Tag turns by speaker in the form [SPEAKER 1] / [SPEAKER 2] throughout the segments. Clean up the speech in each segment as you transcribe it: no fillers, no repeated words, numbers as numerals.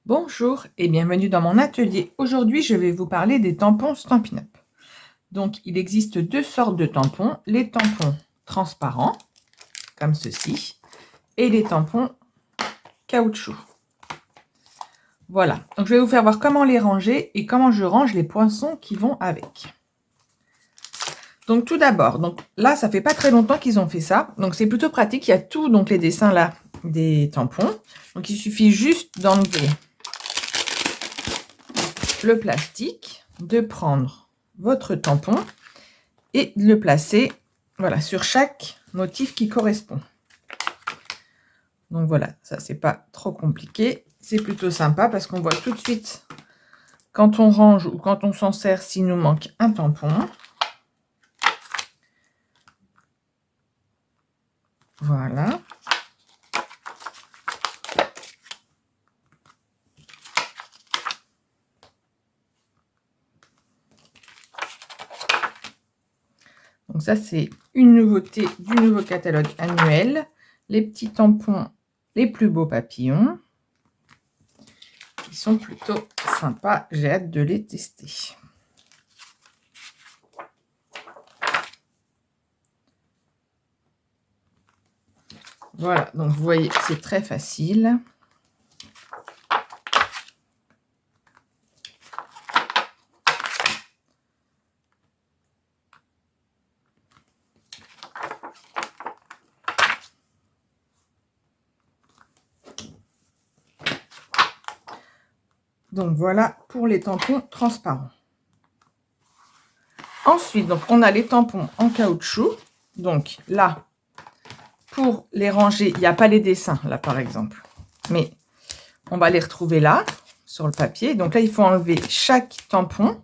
[SPEAKER 1] Bonjour et bienvenue dans mon atelier. Aujourd'hui, je vais vous parler des tampons Stampin' Up. Donc, il existe deux sortes de tampons. Les tampons transparents, comme ceci, et les tampons caoutchouc. Voilà, donc je vais vous faire voir comment les ranger et comment je range les poinçons qui vont avec. Donc tout d'abord, donc là, ça fait pas très longtemps qu'ils ont fait ça. Donc c'est plutôt pratique, il y a tout, donc les dessins là des tampons. Donc il suffit juste d'enlever le plastique, de prendre votre tampon et de le placer voilà, sur chaque motif qui correspond. Donc voilà, ça c'est pas trop compliqué, c'est plutôt sympa parce qu'on voit tout de suite quand on range ou quand on s'en sert s'il nous manque un tampon. Voilà. Donc ça, c'est une nouveauté du nouveau catalogue annuel. Les petits tampons, les plus beaux papillons. Ils sont plutôt sympas. J'ai hâte de les tester. Voilà, donc vous voyez, c'est très facile. Donc voilà pour les tampons transparents. Ensuite, donc on a les tampons en caoutchouc. Donc là, pour les ranger, il n'y a pas les dessins là par exemple, mais on va les retrouver là sur le papier. Donc là, il faut enlever chaque tampon.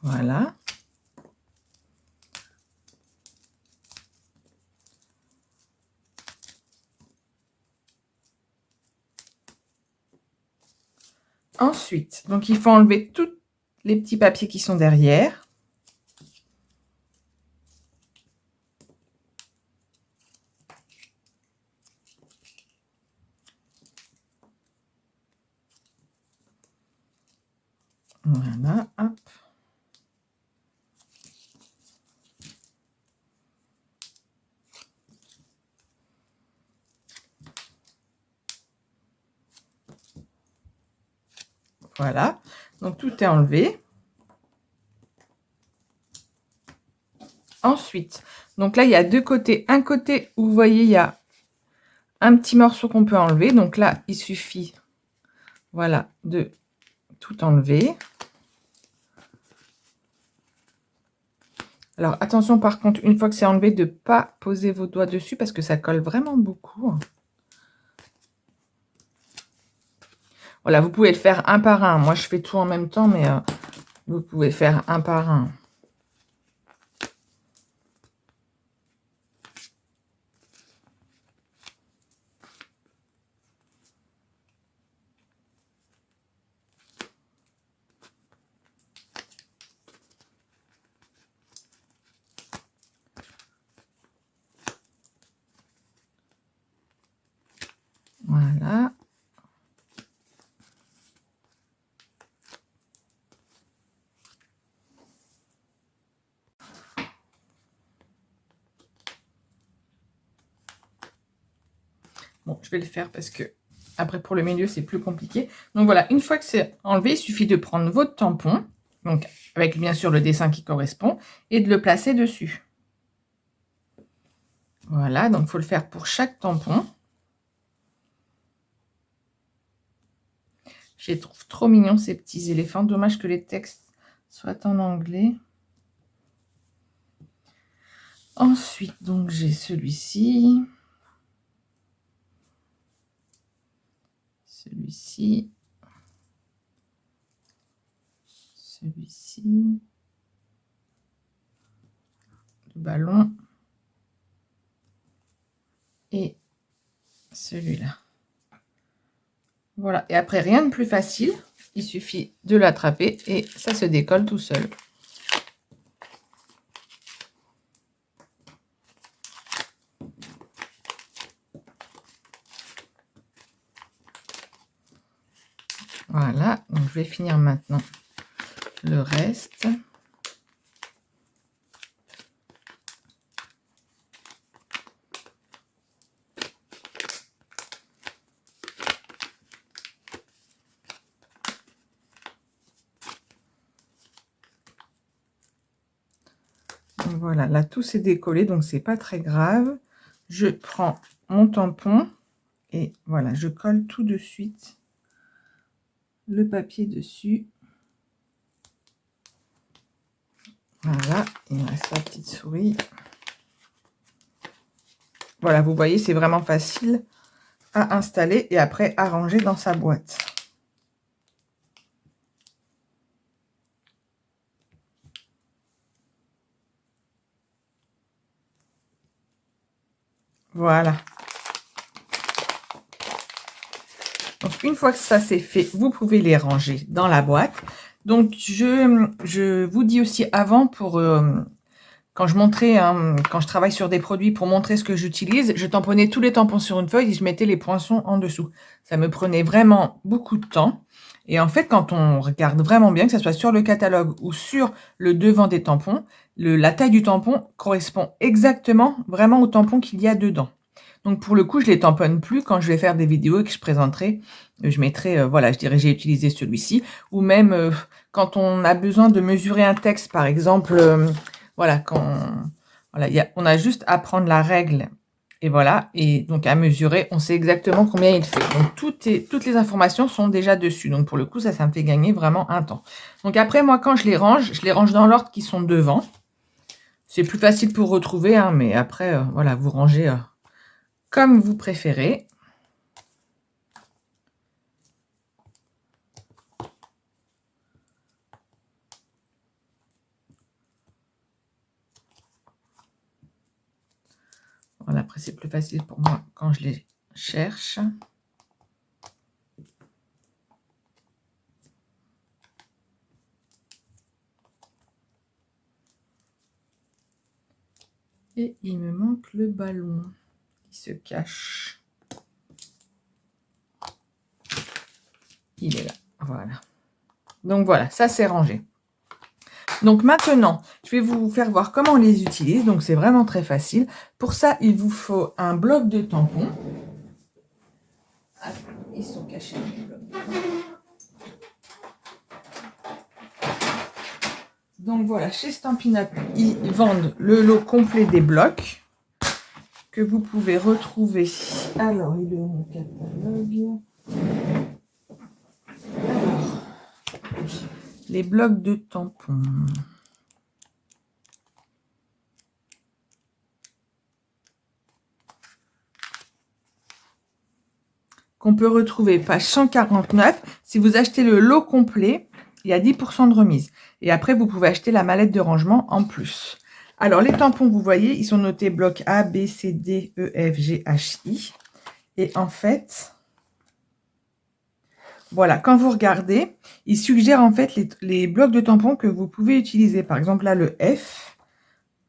[SPEAKER 1] Voilà. Ensuite, donc il faut enlever tous les petits papiers qui sont derrière. Voilà, hop. Voilà, donc tout est enlevé. Ensuite, donc là, il y a deux côtés. Un côté où vous voyez, il y a un petit morceau qu'on peut enlever. Donc là, il suffit, voilà, de tout enlever. Alors, attention par contre, une fois que c'est enlevé, de ne pas poser vos doigts dessus parce que ça colle vraiment beaucoup. Voilà, vous pouvez le faire un par un. Moi, je fais tout en même temps, mais vous pouvez faire un par un. Voilà. Bon, je vais le faire parce que après pour le milieu, c'est plus compliqué. Donc voilà, une fois que c'est enlevé, il suffit de prendre votre tampon, donc avec bien sûr le dessin qui correspond, et de le placer dessus. Voilà, donc il faut le faire pour chaque tampon. Je les trouve trop mignons ces petits éléphants. Dommage que les textes soient en anglais. Ensuite, donc j'ai celui-ci. Celui-ci. Celui-ci. Le ballon. Et celui-là. Voilà. Et après, rien de plus facile. il suffit de l'attraper et ça se décolle tout seul. Voilà, donc je vais finir maintenant le reste. Donc voilà, là tout s'est décollé, donc c'est pas très grave. Je prends mon tampon et voilà, je colle tout de suite le papier dessus. Voilà, il me reste la petite souris. Voilà, vous voyez, c'est vraiment facile à installer et après à ranger dans sa boîte. Voilà. Donc, une fois que ça c'est fait, vous pouvez les ranger dans la boîte. Donc, je vous dis aussi avant pour... quand je montrais, quand je travaille sur des produits pour montrer ce que j'utilise, je tamponnais tous les tampons sur une feuille et je mettais les poinçons en dessous. Ça me prenait vraiment beaucoup de temps. Et en fait, quand on regarde vraiment bien, que ce soit sur le catalogue ou sur le devant des tampons, la taille du tampon correspond exactement vraiment au tampon qu'il y a dedans. Donc pour le coup, je les tamponne plus quand je vais faire des vidéos et que je présenterai. Je mettrai, voilà, je dirais j'ai utilisé celui-ci. Ou même quand on a besoin de mesurer un texte, par exemple, voilà, voilà, on a juste à prendre la règle et voilà, et donc à mesurer, on sait exactement combien il fait. Donc toutes les informations sont déjà dessus. Donc pour le coup, ça me fait gagner vraiment un temps. Donc après, moi, quand je les range dans l'ordre qui sont devant. C'est plus facile pour retrouver, hein, mais après, voilà, vous rangez comme vous préférez. Voilà, après c'est plus facile pour moi quand je les cherche. Et il me manque le ballon qui se cache. Il est là, voilà. Donc voilà, ça c'est rangé. Donc maintenant, je vais vous faire voir comment on les utilise. Donc c'est vraiment très facile. Pour ça, il vous faut un bloc de tampons. Ah, ils sont cachés dans le bloc de tampons. Donc voilà, chez Stampin' Up, ils vendent le lot complet des blocs que vous pouvez retrouver. Alors, il est où mon catalogue? Alors, les blocs de tampons. Qu'on peut retrouver page 149. Si vous achetez le lot complet, il y a 10% de remise. Et après, vous pouvez acheter la mallette de rangement en plus. Alors, les tampons, vous voyez, ils sont notés bloc A, B, C, D, E, F, G, H, I. Et en fait, voilà, quand vous regardez, ils suggèrent en fait les blocs de tampons que vous pouvez utiliser. Par exemple, là, le F.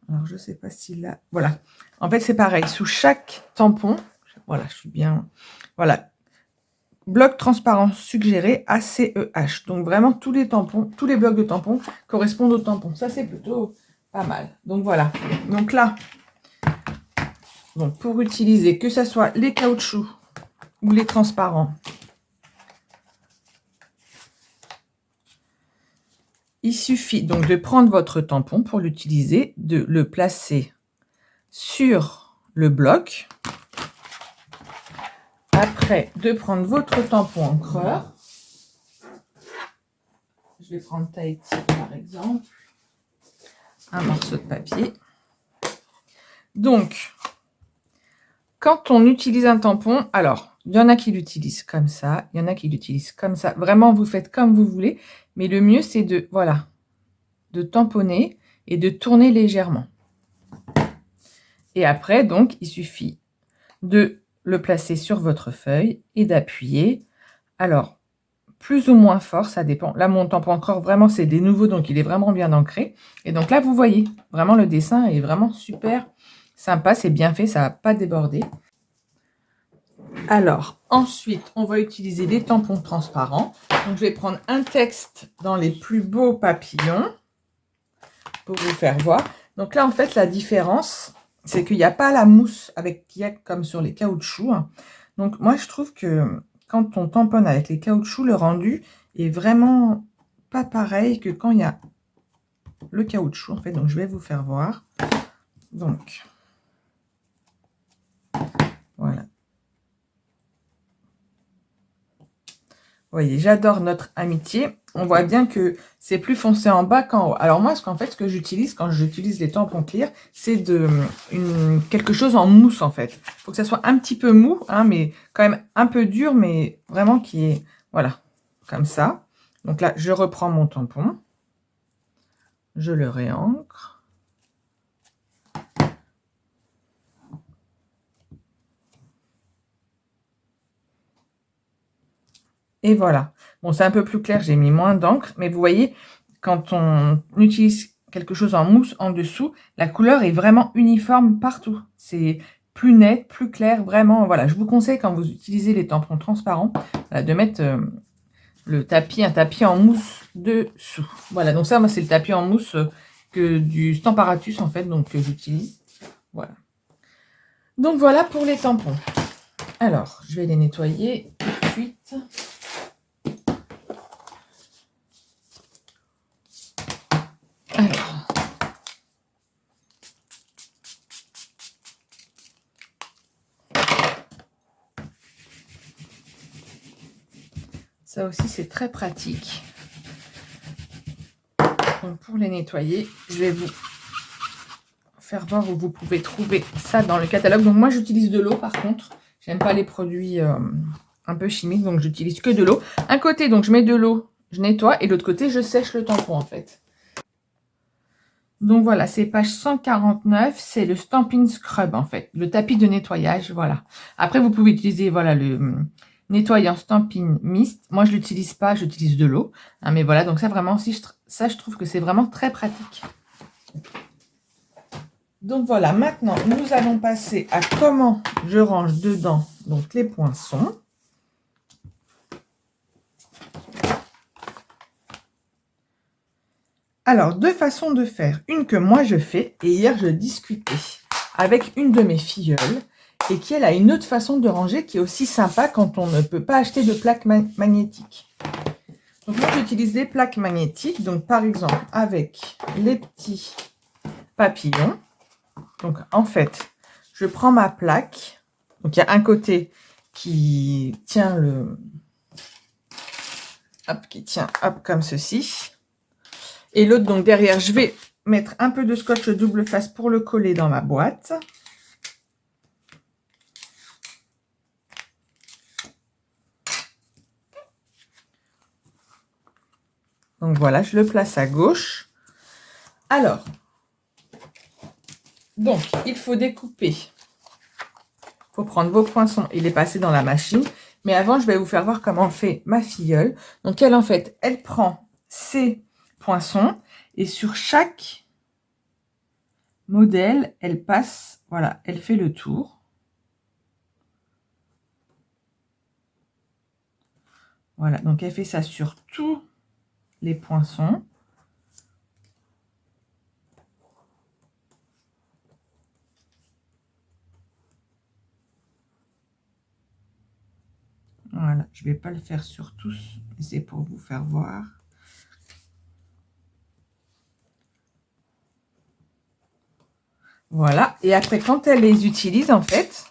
[SPEAKER 1] Alors, je ne sais pas si là... Voilà. En fait, c'est pareil. Sous chaque tampon, voilà, je suis bien... Voilà. Bloc transparent suggéré ACEH. Donc vraiment tous les tampons, tous les blocs de tampons correspondent aux tampons. Ça c'est plutôt pas mal. Donc voilà. Donc là, donc pour utiliser que ce soit les caoutchoucs ou les transparents, il suffit donc de prendre votre tampon pour l'utiliser, de le placer sur le bloc. Après, de prendre votre tampon encreur. Je vais prendre Tahiti par exemple. Un morceau de papier. Donc, quand on utilise un tampon, alors, il y en a qui l'utilisent comme ça, il y en a qui l'utilisent comme ça. Vraiment, vous faites comme vous voulez. Mais le mieux, c'est de, voilà, de tamponner et de tourner légèrement. Et après, donc, il suffit de le placer sur votre feuille et d'appuyer. Alors, plus ou moins fort, ça dépend. Là, mon tampon encore, vraiment, c'est des nouveaux, donc il est vraiment bien ancré. Et donc là, vous voyez, vraiment, le dessin est vraiment super sympa, c'est bien fait, ça va pas déborder. Alors, ensuite, on va utiliser des tampons transparents. Donc, je vais prendre un texte dans les plus beaux papillons pour vous faire voir. Donc là, en fait, la différence, c'est qu'il n'y a pas la mousse qu'il y a comme sur les caoutchoucs. Donc, moi, je trouve que quand on tamponne avec les caoutchoucs, le rendu est vraiment pas pareil que quand il y a le caoutchouc, en fait. Donc, je vais vous faire voir. Donc, voilà. Vous voyez, j'adore notre amitié. On voit bien que c'est plus foncé en bas qu'en haut. Alors moi, ce que j'utilise quand j'utilise les tampons clear, c'est quelque chose en mousse, en fait. Il faut que ça soit un petit peu mou, hein, mais quand même un peu dur, mais vraiment qui est, voilà, comme ça. Donc là, je reprends mon tampon. Je le réancre. Et voilà. Bon, c'est un peu plus clair, j'ai mis moins d'encre, mais vous voyez, quand on utilise quelque chose en mousse en dessous, la couleur est vraiment uniforme partout. C'est plus net, plus clair, vraiment. Voilà, je vous conseille quand vous utilisez les tampons transparents, de mettre un tapis en mousse dessous. Voilà, donc ça, moi, c'est le tapis en mousse du Stamparatus, en fait, donc que j'utilise. Voilà. Donc voilà pour les tampons. Alors, je vais les nettoyer tout de suite. Alors, ça aussi, c'est très pratique. Donc, pour les nettoyer, je vais vous faire voir où vous pouvez trouver ça dans le catalogue. Donc, moi, j'utilise de l'eau, par contre. J'aime pas les produits un peu chimiques, donc j'utilise que de l'eau. Un côté, donc, je mets de l'eau, je nettoie, et l'autre côté, je sèche le tampon, en fait. Donc, voilà, c'est page 149. C'est le Stampin' Scrub, en fait. Le tapis de nettoyage, voilà. Après, vous pouvez utiliser, voilà, le nettoyant Stampin' Mist. Moi, je l'utilise pas, j'utilise de l'eau. Hein, mais voilà, donc ça, vraiment, je trouve que c'est vraiment très pratique. Donc voilà, maintenant, nous allons passer à comment je range dedans donc les poinçons. Alors, deux façons de faire. Une que moi je fais, et hier je discutais avec une de mes filleules, et qui elle a une autre façon de ranger qui est aussi sympa quand on ne peut pas acheter de plaques magnétiques. Donc moi j'utilise des plaques magnétiques, donc par exemple avec les petits papillons. Donc en fait, je prends ma plaque, donc il y a un côté qui tient qui tient comme ceci. Et l'autre, donc derrière, je vais mettre un peu de scotch double face pour le coller dans ma boîte. Donc voilà, je le place à gauche. Alors, donc, il faut découper. Il faut prendre vos poinçons et les passer dans la machine. Mais avant, je vais vous faire voir comment fait ma filleule. Donc, elle, en fait, elle prend ses poinçons et sur chaque modèle, elle passe, voilà, elle fait le tour. Voilà, donc elle fait ça sur tous les poinçons. Voilà, je ne vais pas le faire sur tous, mais c'est pour vous faire voir. Voilà, et après, quand elle les utilise, en fait,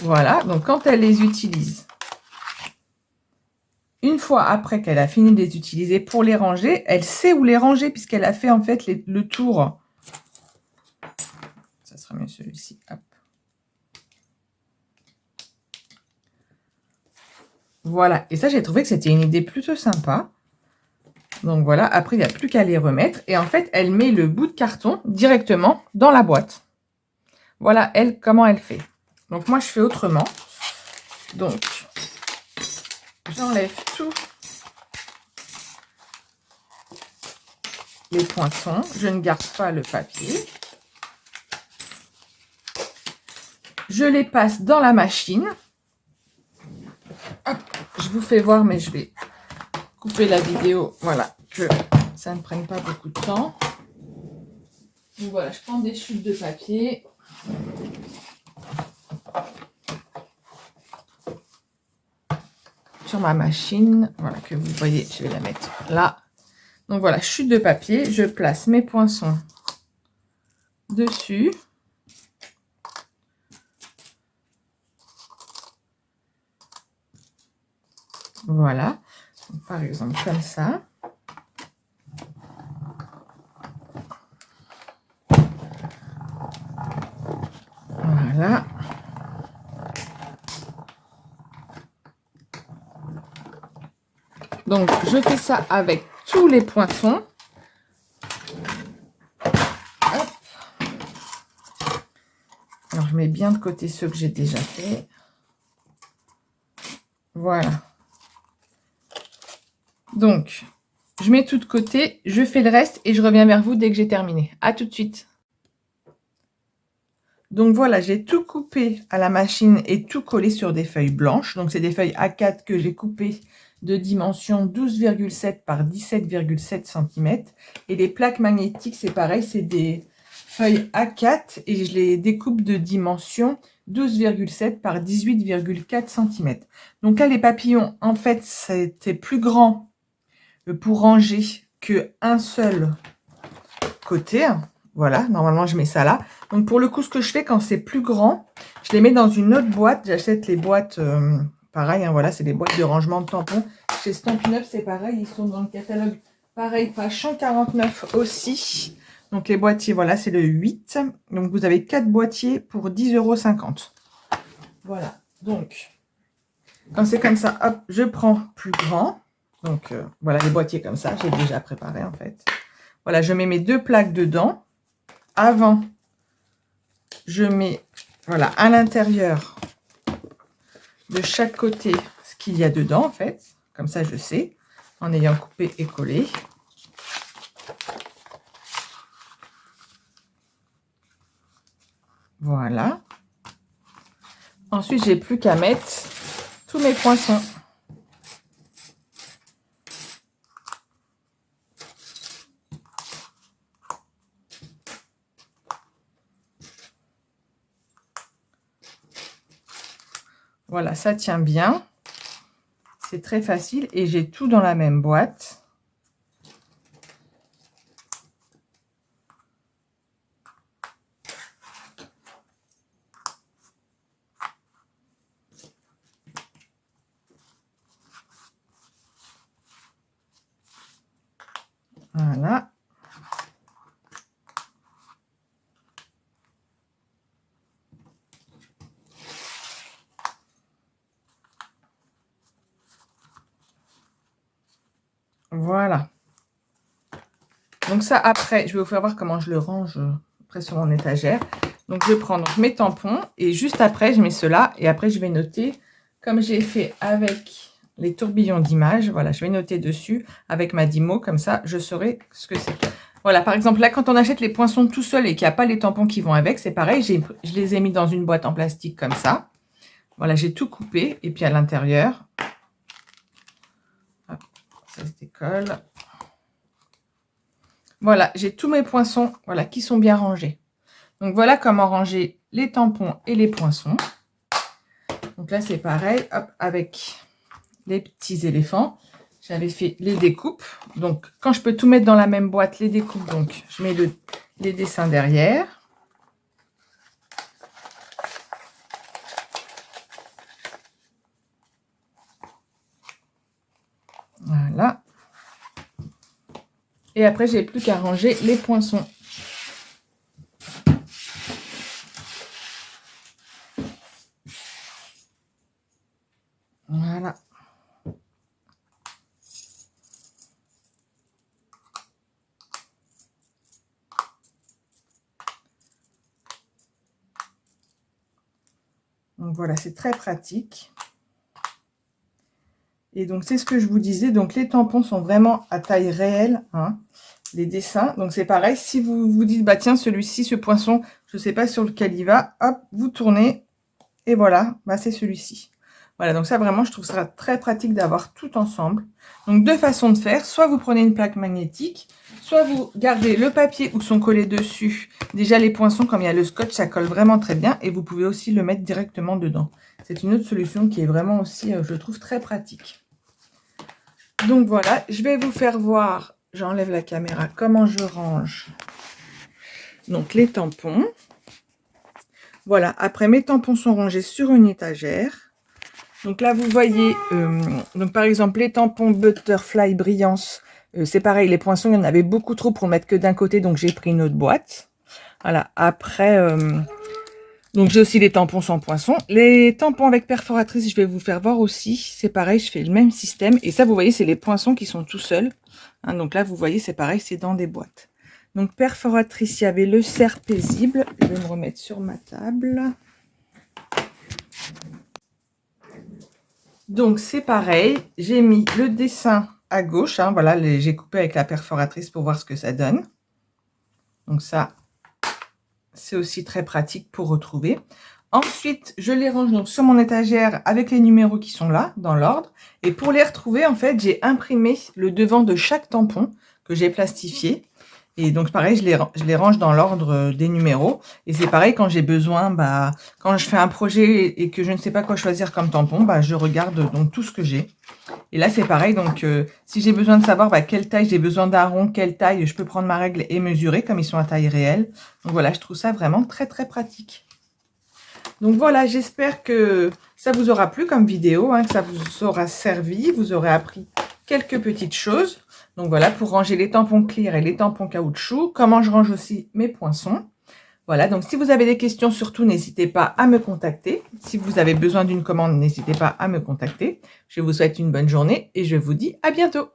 [SPEAKER 1] voilà, donc quand elle les utilise, une fois après qu'elle a fini de les utiliser pour les ranger, elle sait où les ranger puisqu'elle a fait en fait le tour. Ça sera mieux celui-ci. Voilà, et ça j'ai trouvé que c'était une idée plutôt sympa. Donc voilà, après il n'y a plus qu'à les remettre. Et en fait, elle met le bout de carton directement dans la boîte. Voilà, elle, comment elle fait. Donc, moi, je fais autrement. Donc, j'enlève tous les poinçons. Je ne garde pas le papier. Je les passe dans la machine. Hop, je vous fais voir, mais je vais couper la vidéo. Voilà, que ça ne prenne pas beaucoup de temps. Donc voilà, je prends des chutes de papier. Sur ma machine, voilà, que vous voyez, je vais la mettre là. Donc voilà, chute de papier, je place mes poinçons dessus. Voilà, donc, par exemple comme ça. Voilà. Donc je fais ça avec tous les poinçons. Hop. Alors je mets bien de côté ceux que j'ai déjà fait. Voilà. Donc, je mets tout de côté, je fais le reste et je reviens vers vous dès que j'ai terminé. À tout de suite. Donc voilà, j'ai tout coupé à la machine et tout collé sur des feuilles blanches. Donc c'est des feuilles A4 que j'ai coupées de dimension 12,7 par 17,7 cm. Et les plaques magnétiques, c'est pareil, c'est des feuilles A4 et je les découpe de dimension 12,7 par 18,4 cm. Donc là, les papillons, en fait, c'était plus grand pour ranger qu'un seul côté. Voilà, normalement je mets ça là. Donc pour le coup, ce que je fais quand c'est plus grand, je les mets dans une autre boîte. J'achète les boîtes, pareil, hein, voilà, c'est des boîtes de rangement de tampons. Chez Stampin' Up, c'est pareil, ils sont dans le catalogue. Pareil, page 149 aussi. Donc les boîtiers, voilà, c'est le 8. Donc vous avez 4 boîtiers pour 10,50 €. Voilà, donc quand c'est comme ça, hop, je prends plus grand. Donc voilà, les boîtiers comme ça, j'ai déjà préparé en fait. Voilà, je mets mes 2 plaques dedans. Avant, je mets, voilà, à l'intérieur de chaque côté ce qu'il y a dedans, en fait. Comme ça, je sais, en ayant coupé et collé. Voilà. Ensuite, j'ai plus qu'à mettre tous mes poinçons. Voilà, ça tient bien. C'est très facile et j'ai tout dans la même boîte. Voilà. Voilà. Donc ça, après, je vais vous faire voir comment je le range après sur mon étagère. Donc je prends donc mes tampons et juste après, je mets cela et après, je vais noter comme j'ai fait avec les tourbillons d'images. Voilà, je vais noter dessus avec ma Dymo, comme ça, je saurai ce que c'est. Voilà, par exemple, là, quand on achète les poinçons tout seul et qu'il n'y a pas les tampons qui vont avec, c'est pareil, je les ai mis dans une boîte en plastique comme ça. Voilà, j'ai tout coupé et puis à l'intérieur, ça se décolle. Voilà, j'ai tous mes poinçons, voilà, qui sont bien rangés. Donc voilà comment ranger les tampons et les poinçons. Donc là, c'est pareil, hop, avec les petits éléphants. J'avais fait les découpes. Donc, quand je peux tout mettre dans la même boîte, les découpes, donc je mets les dessins derrière. Voilà. Et après, j'ai plus qu'à ranger les poinçons. Voilà. Donc voilà, c'est très pratique. Et donc c'est ce que je vous disais, donc les tampons sont vraiment à taille réelle, hein, les dessins. Donc c'est pareil, si vous vous dites, bah tiens, celui-ci, ce poinçon, je ne sais pas sur lequel il va, hop, vous tournez, et voilà, bah c'est celui-ci. Voilà, donc ça vraiment, je trouve ça très pratique d'avoir tout ensemble. Donc deux façons de faire, soit vous prenez une plaque magnétique, soit vous gardez le papier où sont collés dessus. Déjà les poinçons, comme il y a le scotch, ça colle vraiment très bien, et vous pouvez aussi le mettre directement dedans. C'est une autre solution qui est vraiment aussi, je trouve, très pratique. Donc voilà, je vais vous faire voir, j'enlève la caméra, comment je range donc les tampons. Voilà, après mes tampons sont rangés sur une étagère. Donc là, vous voyez, donc par exemple, les tampons Butterfly Brillance, c'est pareil, les poinçons, il y en avait beaucoup trop pour mettre que d'un côté, donc j'ai pris une autre boîte. Voilà, après, donc j'ai aussi les tampons sans poinçons. Les tampons avec perforatrice, je vais vous faire voir aussi. C'est pareil, je fais le même système. Et ça, vous voyez, c'est les poinçons qui sont tout seuls. Hein, donc là, vous voyez, c'est pareil, c'est dans des boîtes. Donc perforatrice, il y avait le cerf paisible. Je vais me remettre sur ma table. Donc c'est pareil, j'ai mis le dessin à gauche. Hein, voilà, j'ai coupé avec la perforatrice pour voir ce que ça donne. Donc ça, c'est aussi très pratique pour retrouver. Ensuite, je les range donc sur mon étagère avec les numéros qui sont là, dans l'ordre. Et pour les retrouver, en fait, j'ai imprimé le devant de chaque tampon que j'ai plastifié. Et donc, pareil, je les range dans l'ordre des numéros. Et c'est pareil, quand j'ai besoin, bah, quand je fais un projet et que je ne sais pas quoi choisir comme tampon, bah, je regarde donc tout ce que j'ai. Et là, c'est pareil. Donc, si j'ai besoin de savoir quelle taille j'ai besoin d'un rond, quelle taille, je peux prendre ma règle et mesurer comme ils sont à taille réelle. Donc, voilà, je trouve ça vraiment très, très pratique. Donc, voilà, j'espère que ça vous aura plu comme vidéo, hein, que ça vous aura servi. Vous aurez appris quelques petites choses. Donc, voilà, pour ranger les tampons clear et les tampons caoutchouc. Comment je range aussi mes poinçons. Voilà, donc si vous avez des questions, surtout, n'hésitez pas à me contacter. Si vous avez besoin d'une commande, n'hésitez pas à me contacter. Je vous souhaite une bonne journée et je vous dis à bientôt.